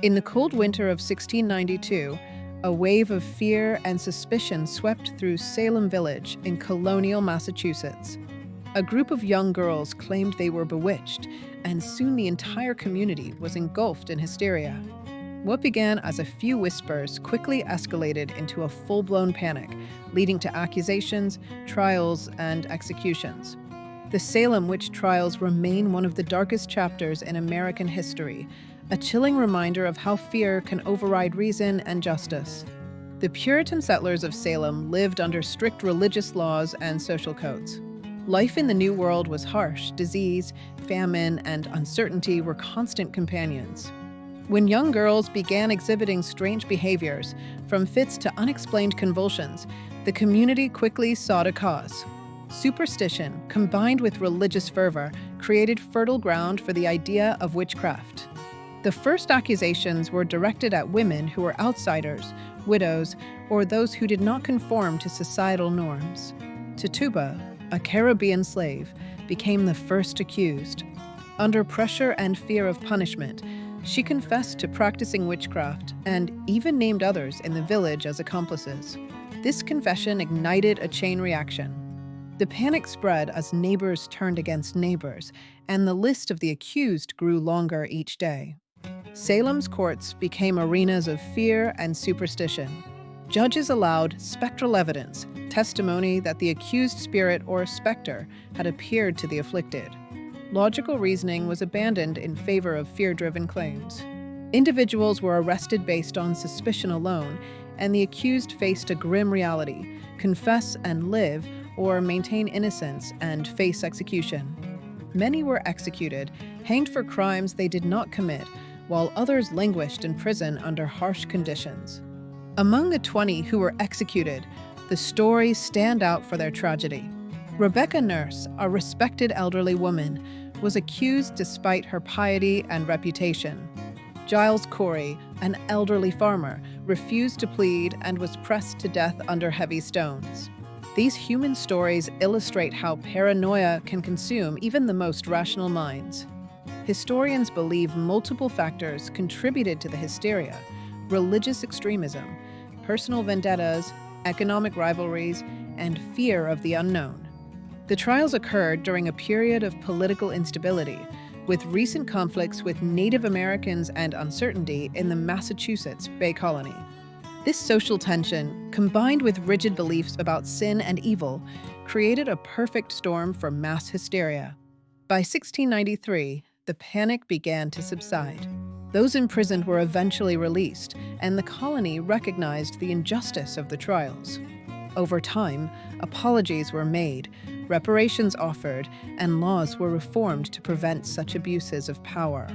In the cold winter of 1692, a wave of fear and suspicion swept through Salem Village in colonial Massachusetts. A group of young girls claimed they were bewitched, and soon the entire community was engulfed in hysteria. What began as a few whispers quickly escalated into a full-blown panic, leading to accusations, trials, and executions. The Salem Witch Trials remain one of the darkest chapters in American history, a chilling reminder of how fear can override reason and justice. The Puritan settlers of Salem lived under strict religious laws and social codes. Life in the New World was harsh. Disease, famine, and uncertainty were constant companions. When young girls began exhibiting strange behaviors, from fits to unexplained convulsions, the community quickly sought a cause. Superstition, combined with religious fervor, created fertile ground for the idea of witchcraft. The first accusations were directed at women who were outsiders, widows, or those who did not conform to societal norms. Tituba, a Caribbean slave, became the first accused. Under pressure and fear of punishment, she confessed to practicing witchcraft and even named others in the village as accomplices. This confession ignited a chain reaction. The panic spread as neighbors turned against neighbors, and the list of the accused grew longer each day. Salem's courts became arenas of fear and superstition. Judges allowed spectral evidence, testimony that the accused spirit or specter had appeared to the afflicted. Logical reasoning was abandoned in favor of fear-driven claims. Individuals were arrested based on suspicion alone, and the accused faced a grim reality: confess and live, or maintain innocence and face execution. Many were executed, hanged for crimes they did not commit, while others languished in prison under harsh conditions. Among the 20 who were executed, the stories stand out for their tragedy. Rebecca Nurse, a respected elderly woman, was accused despite her piety and reputation. Giles Corey, an elderly farmer, refused to plead and was pressed to death under heavy stones. These human stories illustrate how paranoia can consume even the most rational minds. Historians believe multiple factors contributed to the hysteria: religious extremism, personal vendettas, economic rivalries, and fear of the unknown. The trials occurred during a period of political instability, with recent conflicts with Native Americans and uncertainty in the Massachusetts Bay Colony. This social tension, combined with rigid beliefs about sin and evil, created a perfect storm for mass hysteria. By 1693, the panic began to subside. Those imprisoned were eventually released, and the colony recognized the injustice of the trials. Over time, apologies were made, reparations offered, and laws were reformed to prevent such abuses of power.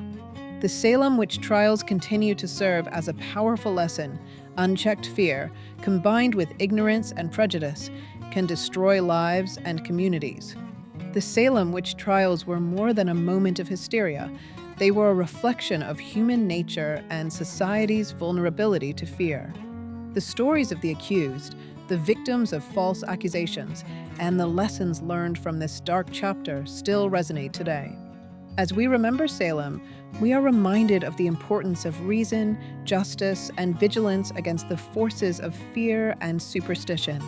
The Salem Witch Trials continue to serve as a powerful lesson. Unchecked fear, combined with ignorance and prejudice, can destroy lives and communities. The Salem Witch Trials were more than a moment of hysteria. They were a reflection of human nature and society's vulnerability to fear. The stories of the accused, the victims of false accusations, and the lessons learned from this dark chapter still resonate today. As we remember Salem, we are reminded of the importance of reason, justice, and vigilance against the forces of fear and superstition.